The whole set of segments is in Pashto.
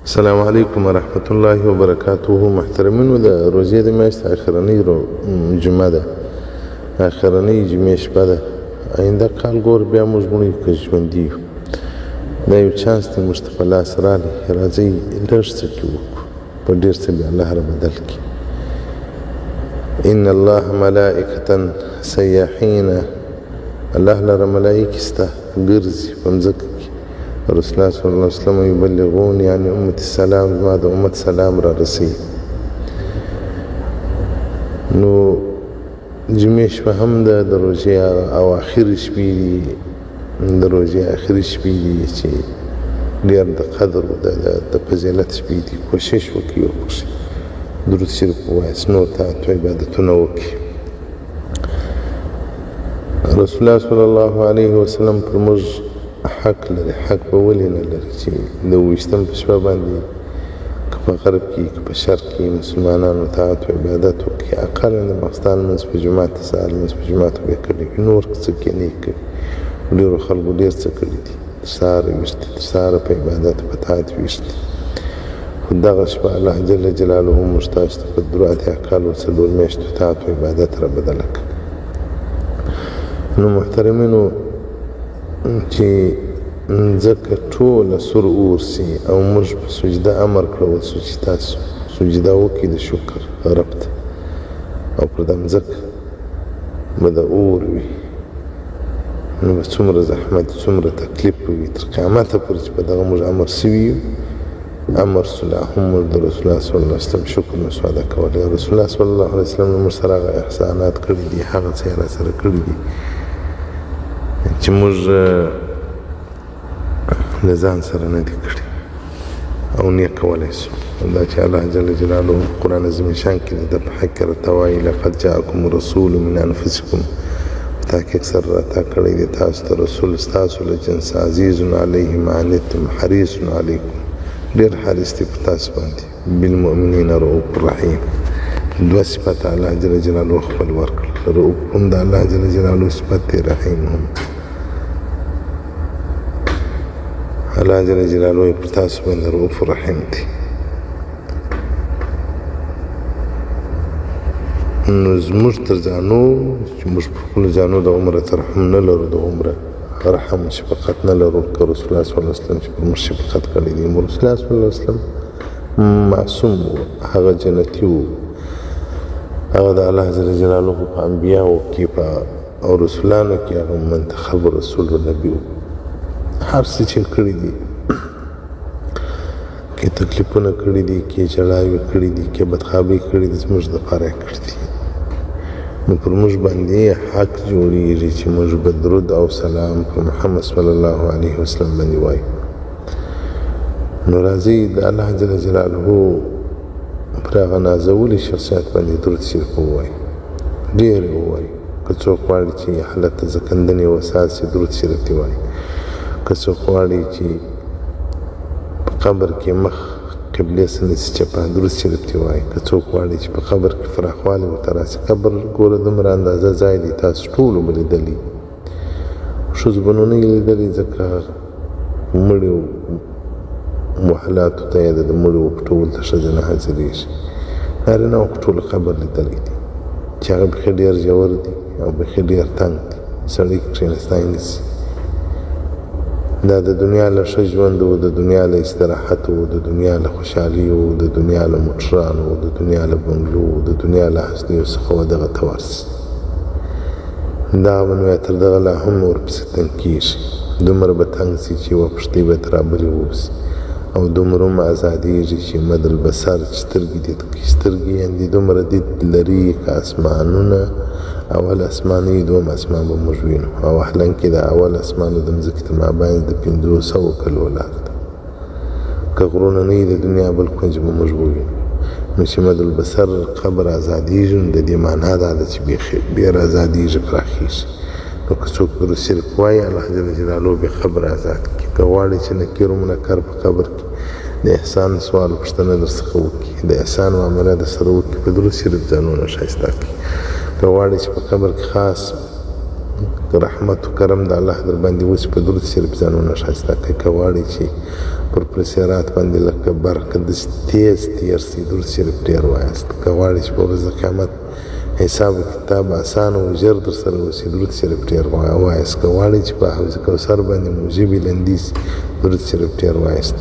السلام علیکم ورحمت الله وبرکاته. محترمینو، د روژې د میاشتې اخرنۍ جمعه ده، اخرنۍ جمعې شپه ده. آینده کال ګور بیا موږ مړو که ژوندي یو، دا یو چانس دی موږ ته په لاس راغلی. راځئ لږ څه کې وکړو، په ډېر څه بیا الله را بدل کړي. ان الله ملائکة سیاحین، الله لره ملائکې سته ګرځي په مځکه کې. رسول الله صلی الله علیه وسلم یبلغون یعنی امت السلام، زما د امت سلام را رسوي. نو جمعې شپه هم د روژې اواخر شپې دي، د روژې اخري شپې دي چې ډېر د قدر او د فضیلت شپې دي. کوشش وکړئ ورپسې درود شریف ووایاست، نور طاعت و عبادتونه وکړئ. رسول الله صلی الله علیه وسلم پر موږ حق لري. حق به ولې نه لري چې د 20 په شپه باندې که په غرب کې که په شرق کې مسلمانانو طاعت و عبادت وکړي. اقلا د ماخستان لمونځ په جومات، د سهار لمونځ په جومات به یې کړی وي، نور څه کې نه یې کړي. ډېرو خلکو ډېر څه کړي دي، د سهاره ویښ دي، د سهاره په عبادت په طاعت ویښ دي. خو دغه شپه الله جل جلاله موږ تاسو ته په 83 کالو 4 میاشتو طاعت و عبادت را بدله کړه. نو محترمینو، چې ځکه ټوله سور اورسي او موږ په سجده امر کړول شو چې تاسو سجده وکړئ د شکر رب ته، او پر دا مځکه به د اور وي، نو به څومره زحمت څومره تکلیف به وي تر قیامته پورې چې په دغه موږ امر سوي یو. امر صلی هم موږ د رسول الله صلی الله علیه وسلم شکر نسو ادا کولی. رسول الله صلی الله علیه وسلم موږ سره هغه احسانات کړي دي، هغه څه یې را سره کړي دي چې موږ له ځان سره نه دي کړي او نه کولی سو. دا چې الله جل جلاله قرآن عظیم شان کې د په حق کې راته وایي لقد جاءکم رسول من انفسکم، په تحقیق سره راته کړی دی تاسو ته رسول ستاسو له جنس، عزیز علیه ما عنتم حریص علیکم، ډېر حریص دی په تاسو باندې، بالمؤمنین رؤوف رحیم. دوه صفت الله جل جلاله خپل ورکړل، رؤوف هم د الله جل جلاله صفت دی، رحیم هم. الله جل جلاله پر تاسو باندې رؤوف رحیم دی. نو زموږ تر ځانو چې موږ په خپلو ځانو د عمره ترحم نه لرو، د عمره رحم شفقت نه لرو، که رسول الله صلی الله علیه وسلم چې پر موږ شفقت کړی دی. رسول الله صلی الله علیه وسلم معصوم و، هغه جنتي و، هغه د الله جل جلاله په انبیاو کې او رسولانو کې هغه منتخب رسول و نبي و. هر څه چې کړي دي، کې تکلیفونه کړي دي، کې جړاوې کړي دي، کې بدخوابۍ کړي دي، زموږ دپاره یې کړي دي. نو پر موږ باندې حق جوړېږي چې موږ به درود او سلام پر محمد صلی الله علیه وسلم باندې وایو. نو راځئ د الله جل جلاله پر هغه نازولي شخصیت باندې درود شریف ووایو، ډېر یې ووایو. که څوک غواړي چې حالت ته ځکندنې وساتي، درود شریف دې وایي. که څوک غواړي چې په قبر کې مخ قبلې ته نیسي چپه، درود شریف دې وایي. که څوک غواړي چې په قبر کې فراخوالی ورته راسي، قبر ګوره دومره اندازه ځای دی، تاسو ټولو به لیدلی، ښځو به نو نه یې لیدلی ځکه مړو محلاتو ته یې د مړو پټولو ته ښځې نه حاضرېږي. نارینهو خو ټولو قبر لیدلی دی چې هغه بیخي ډېر ژور دی او بیخي ډېر تنګ دی، سړی کښېنستی نه شي. دا د دنیا له ښه ژوند و، د دنیا له استراحت و، د دنیا له خوشحالي و، د دنیا له موټرانو و، د دنیا له بنګلو و، د دنیا له هستیو څخه و دغه ته ورسي. دغه به نو تر دغه لا هم ورپسې تنګ کېږي، دومره به تنګ سي چې یوه پښتۍ به ترې رابلې واوسي، او دومره هم ازادېږي چې مد البصر چې سترګې دید کړي، سترګې یعنې دومره دید لري که اسمانونه، اول اسمان یې دوم اسمان به موږ وینو، او اهلن کې د اول اسمان او د مځکې تر مابین د 500 کلو لار ده. که غرونه نه وي د دنیا بل کونج به موږ ووینو. نو چې مد البصر قبر ازادېږي، نو د دې معنا دا ده چې بېر ازادېږي، پراخېږي. نو که څوک درود شریف وایي، الله جل جلاله به قبر ازاد کړي. که غواړي چې نکیر و منکر په قبر کې د احسان سوال پوښتنه در څخه وکړي، د احسان معامله در سره وکړي، په درود شریف ځانونه ښایسته کړي. که غواړي چې په قبر کې خاص که رحمت و کرم د الله در باندې وسي په درود شریف ځانونه ښایسته کړئ. که غواړئ چې پر پرسیرات باندې لکه برق داسې تیز تېر سي درود شریف ډېر وایاست. که غواړئ چې په ورځ د قیامت حساب و کتاب اسانه و ژر در سره وسي درود شریف ډېر وایاست. که غواړئ چې په حوض کوثر باندې مو ژبې لندې سي درود شریف ډېر وایاست.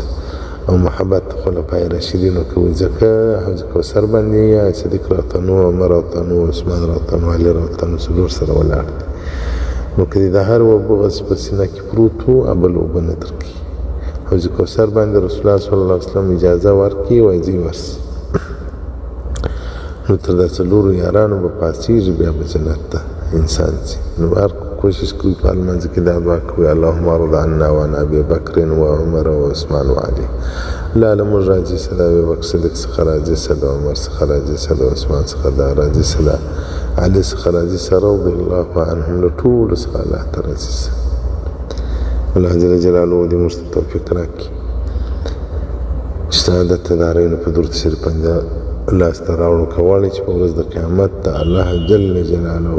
او محبت خلفای راشدینو کوي ځکه حوض کوثر باندې صدیق راتنو عمر راتنو عثمان راتنو علي راتنو څلور سره ولاړ دي. نو که د هر و بغض په سینه کې پروت و بل اوبه نه درکوي. حوض کوثر باندې رسول الله صلی الله علیه وسلم اجازه ورکړي وایي ځئ ورسي. نو تر دا څلورو یارانو به پاڅېږي بیا به جنت ته انسان ځي. نو هر کوشش کوي په لمانځه کې دا دعا کوي اللهم ارض عنا وعن ابي بکر وعمر وعثمان وعلي. الله له موږ راضي شه د ابوبکر صدیق څخه راضي شه د عمر څخه راضي شه د عثمان څخه راضي شه د علي څخه راضي شه رضي الله عنهم له ټولو څخه الله ته راضي شه. الله جل جلاله دې موږ ته توفیق راکړي چې سعادت دارین په درود شریف باندې لاسته راوړو. که غواړئ چې په ورځ د قیامت د الله جل جلاله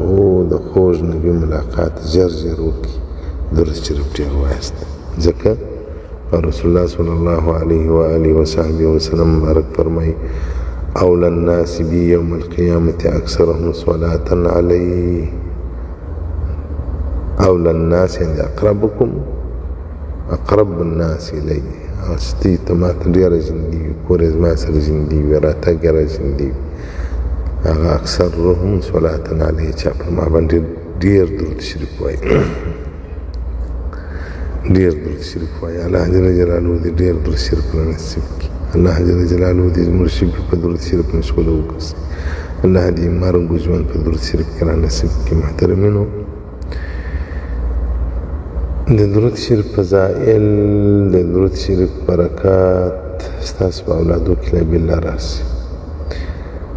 د خوږ نبي ملاقات ژر ژر وکړي درود شریف ډېر وایاست. ځکه رسول الله صلی الله علیه و آله وصحبه وسلم مبارک فرمایي اول الناس بي يوم القيامة اکثرهم صلاة علی. اول الناس يعني اقرب الناس الی. ستی ته ما ته ډېره ژوندي وي کور یې زما سره ژوندي وي راتګ یې را ژوندي وي هغه اکثرهم صلاتن علیه چا پر ما باندې ډېر درود شریف وایي ډېر درود شریف وایي. الله جل جلاله دې ډېر درود شریف را نصیب کړي. الله جل جلاله دې زموږ شپې په درود شریف مشغوله وګرځي. الله دې مرګ و ژوند په درود شریف کې را نصیب کړي. محترمینو د درود شریف فضائل د درود شریف برکات ستاسو په اولادو کې لا بالله راسي.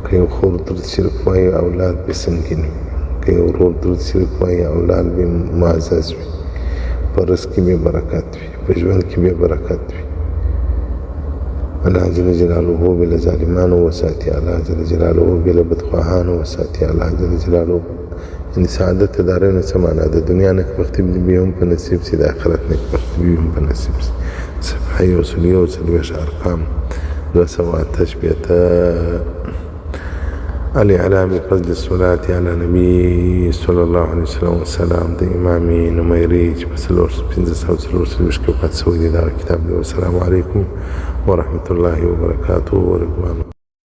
که یو خور درود شریف وایي اولاد به سنګین وي. که یو ورور درود شریف وایي اولاد به معزز وي. په رزق کې به برکت وي. په ژوند کې به برکت وي. الله جل جلاله به له ظالمانو وساتي. الله جل جلاله به له بدخواهانو وساتي. الله جل جلاله یعنی سعادت دارین څه معنا د دنیا نېکبختي به هم په نصیب سي د آخرت نېکبختي به هم په نصیب سي. صفحه 1 ارقام 208 الاعلام بفضل الصلاة على نبي صلى الله عليه وسلم والسلام د امام نمیری چې په 1543 کې وفات شوی دی. دا کتاب دی. والسلام علیکم ورحمة الله وبرکاته ورضوانه.